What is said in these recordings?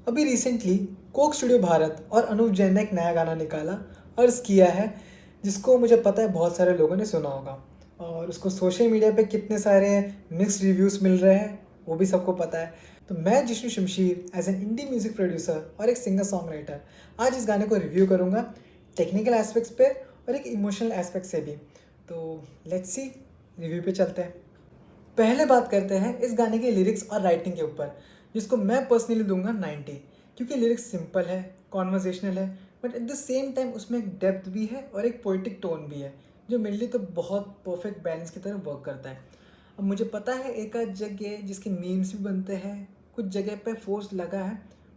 अभी recently Coke studio Bharat और अनूप जैन ने एक नया गाना निकाला, अर्ज़ किया है, जिसको मुझे पता है बहुत सारे लोगों ने सुना होगा और उसको सोशल मीडिया पे कितने सारे मिक्स्ड रिव्यूज़ मिल रहे हैं, वो भी सबको पता है। तो मैं Jishnu Shamsheer as an indie music producer और एक सिंगर सॉन्ग राइटर आज इस गाने को रिव्यू करूँगा, टेक्निकल एस्पेक्ट्स पे और एक इमोशनल एस्पेक्ट से भी। तो लेट्स सी, रिव्यू पे चलते हैं। पहले बात करते हैं इस गाने के लिरिक्स और राइटिंग के ऊपर, जिसको मैं पर्सनली दूंगा 90, क्योंकि लिरिक्स सिंपल है, कॉन्वर्जेशनल है, but at the same time उसमें एक डेप्थ भी है और एक पोइटिक टोन भी है, जो मेरे लिए तो बहुत परफेक्ट बैलेंस की तरह वर्क करता है। अब मुझे पता है एक आध जगह जिसके मीम्स भी बनते हैं, कुछ जगह पे फोर्स लगा है,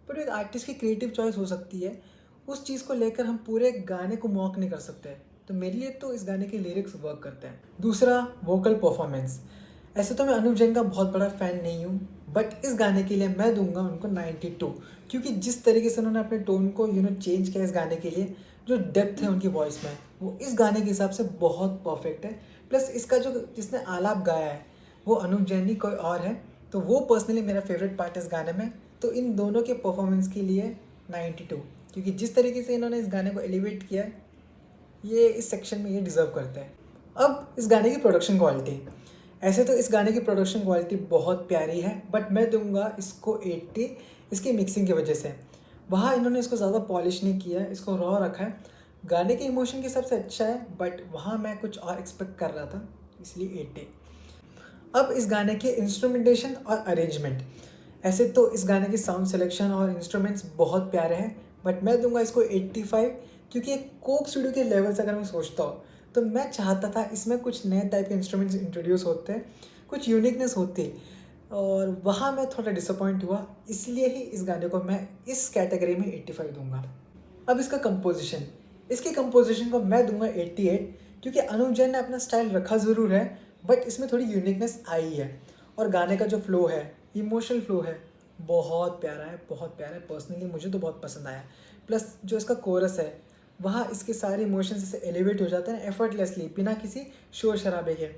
बट एक आर्टिस्ट की क्रिएटिव चॉइस हो सकती है, उस चीज़ को लेकर हम पूरे गाने को मॉक नहीं कर सकते। तो मेरे लिए तो इस गाने के लिरिक्स वर्क करते हैं। दूसरा, वोकल परफॉर्मेंस। ऐसे तो मैं अनूप जैन का बहुत बड़ा फ़ैन नहीं हूँ, बट इस गाने के लिए मैं दूंगा उनको 92, क्योंकि जिस तरीके से उन्होंने अपने टोन को चेंज किया इस गाने के लिए, जो डेप्थ है उनकी वॉइस में, वो इस गाने के हिसाब से बहुत परफेक्ट है। प्लस इसका जो जिसने आलाप गाया है वो अनूप जैन नहीं कोई और है, तो वो पर्सनली मेरा फेवरेट पार्ट है इस गाने में। तो इन दोनों के परफॉर्मेंस के लिए 92, क्योंकि जिस तरीके से इन्होंने इस गाने को एलिवेट किया है, ये इस सेक्शन में ये डिज़र्व करते हैं। अब इस गाने की प्रोडक्शन क्वालिटी। ऐसे तो इस गाने की प्रोडक्शन क्वालिटी बहुत प्यारी है, बट मैं दूंगा इसको 80 इसकी मिक्सिंग की वजह से। वहाँ इन्होंने इसको ज़्यादा पॉलिश नहीं किया है, इसको रॉ रखा है। गाने के इमोशन के हिसाब से अच्छा है, बट वहाँ मैं कुछ और एक्सपेक्ट कर रहा था, इसलिए 80। अब इस गाने के इंस्ट्रूमेंटेशन और अरेंजमेंट। ऐसे तो इस गाने की साउंड सिलेक्शन और इंस्ट्रूमेंट्स बहुत प्यारे हैं, बट मैं दूंगा इसको 85, क्योंकि एक कोक स्टूडियो के लेवल से अगर मैं सोचता हूँ तो मैं चाहता था इसमें कुछ नए टाइप के इंस्ट्रूमेंट्स इंट्रोड्यूस होते, कुछ यूनिकनेस होती, और वहाँ मैं थोड़ा डिसअपॉइंट हुआ, इसलिए ही इस गाने को मैं इस कैटेगरी में 85 दूंगा। अब इसका कंपोजिशन। इसकी कंपोजिशन को मैं दूंगा 88, क्योंकि अनुव जैन ने अपना स्टाइल रखा ज़रूर है, बट इसमें थोड़ी यूनिकनेस आई है। और गाने का जो फ्लो है, इमोशनल फ्लो है, बहुत प्यारा है, बहुत प्यारा है। पर्सनली मुझे तो बहुत पसंद आया। प्लस जो इसका कोरस है, वहाँ इसके सारे इमोशंस से एलिवेट हो जाते हैं एफर्टलेसली, बिना किसी शोर शराबे के,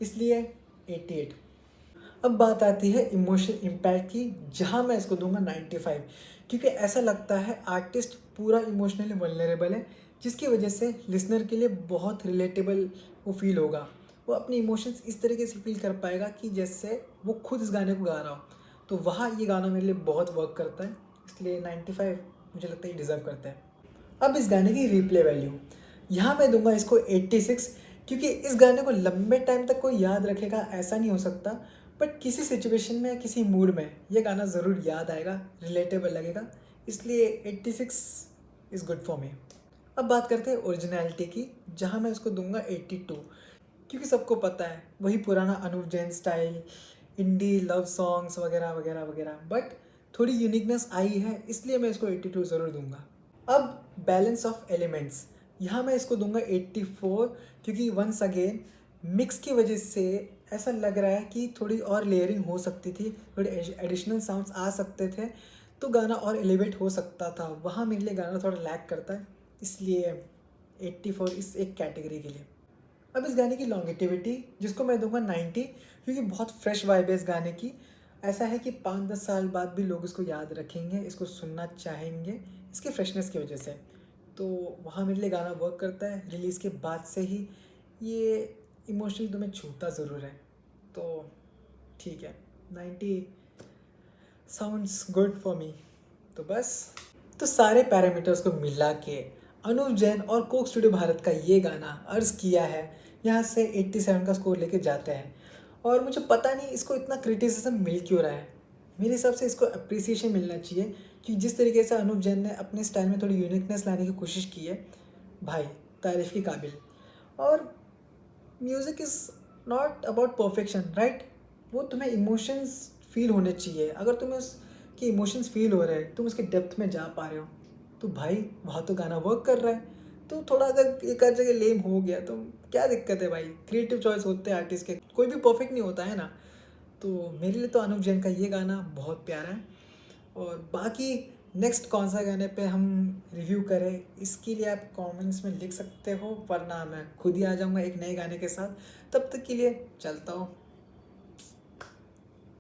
इसलिए 88। अब बात आती है इमोशनल इम्पैक्ट की, जहाँ मैं इसको दूंगा 95, क्योंकि ऐसा लगता है आर्टिस्ट पूरा इमोशनली वल्नरेबल है, जिसकी वजह से लिसनर के लिए बहुत रिलेटेबल वो फील होगा। वो अपने इमोशंस इस तरीके से फील कर पाएगा कि जैसे वो खुद इस गाने को गा रहा हो। तो वहाँ ये गाना मेरे लिए बहुत वर्क करता है, इसलिए 95 मुझे लगता है ये डिज़र्व करता है। अब इस गाने की रिप्ले वैल्यू, यहाँ मैं दूंगा इसको 86, क्योंकि इस गाने को लंबे टाइम तक कोई याद रखेगा ऐसा नहीं हो सकता, बट किसी सिचुएशन में, किसी मूड में ये गाना ज़रूर याद आएगा, रिलेटेबल लगेगा, इसलिए 86 इज़ गुड फॉर मी। अब बात करते हैं ओरिजिनलिटी की, जहाँ मैं इसको दूंगा 82, क्योंकि सबको पता है वही पुराना अनूप जैन स्टाइल, इंडी लव सॉन्ग्स वगैरह वगैरह वगैरह, बट थोड़ी यूनिकनेस आई है, इसलिए मैं इसको 82 ज़रूर दूंगा। अब बैलेंस ऑफ एलिमेंट्स, यहाँ मैं इसको दूंगा 84, क्योंकि वंस अगेन मिक्स की वजह से ऐसा लग रहा है कि थोड़ी और लेयरिंग हो सकती थी, थोड़े एडिशनल साउंड्स आ सकते थे, तो गाना और एलिवेट हो सकता था। वहाँ मेरे लिए गाना थोड़ा लैक करता है, इसलिए 84 इस एक कैटेगरी के लिए। अब इस गाने की लॉन्गेटिविटी, जिसको मैं दूंगा 90, क्योंकि बहुत फ्रेश वाइब है इस गाने की। ऐसा है कि 5-10 साल बाद भी लोग इसको याद रखेंगे, इसको सुनना चाहेंगे, इसके फ्रेशनेस की वजह से। तो वहाँ मेरे लिए गाना वर्क करता है। रिलीज़ के बाद से ही ये इमोशनली तुम्हें छूता ज़रूर है, तो ठीक है, 90 साउंड्स गुड फॉर मी। तो बस, तो सारे पैरामीटर्स को मिला के अनुव जैन और कोक स्टूडियो भारत का ये गाना अर्ज़ किया है, यहाँ से 87 का स्कोर लेके जाते हैं। और मुझे पता नहीं इसको इतना क्रिटिसिज्म मिल क्यों रहा है। मेरे हिसाब से इसको अप्रिसिएशन मिलना चाहिए, कि जिस तरीके से अनुव जैन ने अपने स्टाइल में थोड़ी यूनिकनेस लाने की कोशिश की है, भाई तारीफ़ के काबिल। और music is not about perfection, right? वो तुम्हें इमोशंस फील होने चाहिए। अगर तुम्हें उसके इमोशंस फील हो रहे हैं, तुम उसके डेप्थ में जा पा रहे हो, तो भाई वहाँ तो गाना वर्क कर रहा है। तो थोड़ा अगर एक आध जगह लेम हो गया तो क्या दिक्कत है भाई? क्रिएटिव चॉइस होते हैं आर्टिस्ट के, कोई भी परफेक्ट नहीं होता है ना। तो मेरे लिए तो अनुव जैन का ये गाना बहुत प्यारा है। और बाकी नेक्स्ट कौन सा गाने पे हम रिव्यू करें, इसके लिए आप कमेंट्स में लिख सकते हो, वरना मैं खुद ही आ जाऊँगा एक नए गाने के साथ। तब तक के लिए चलता हूँ।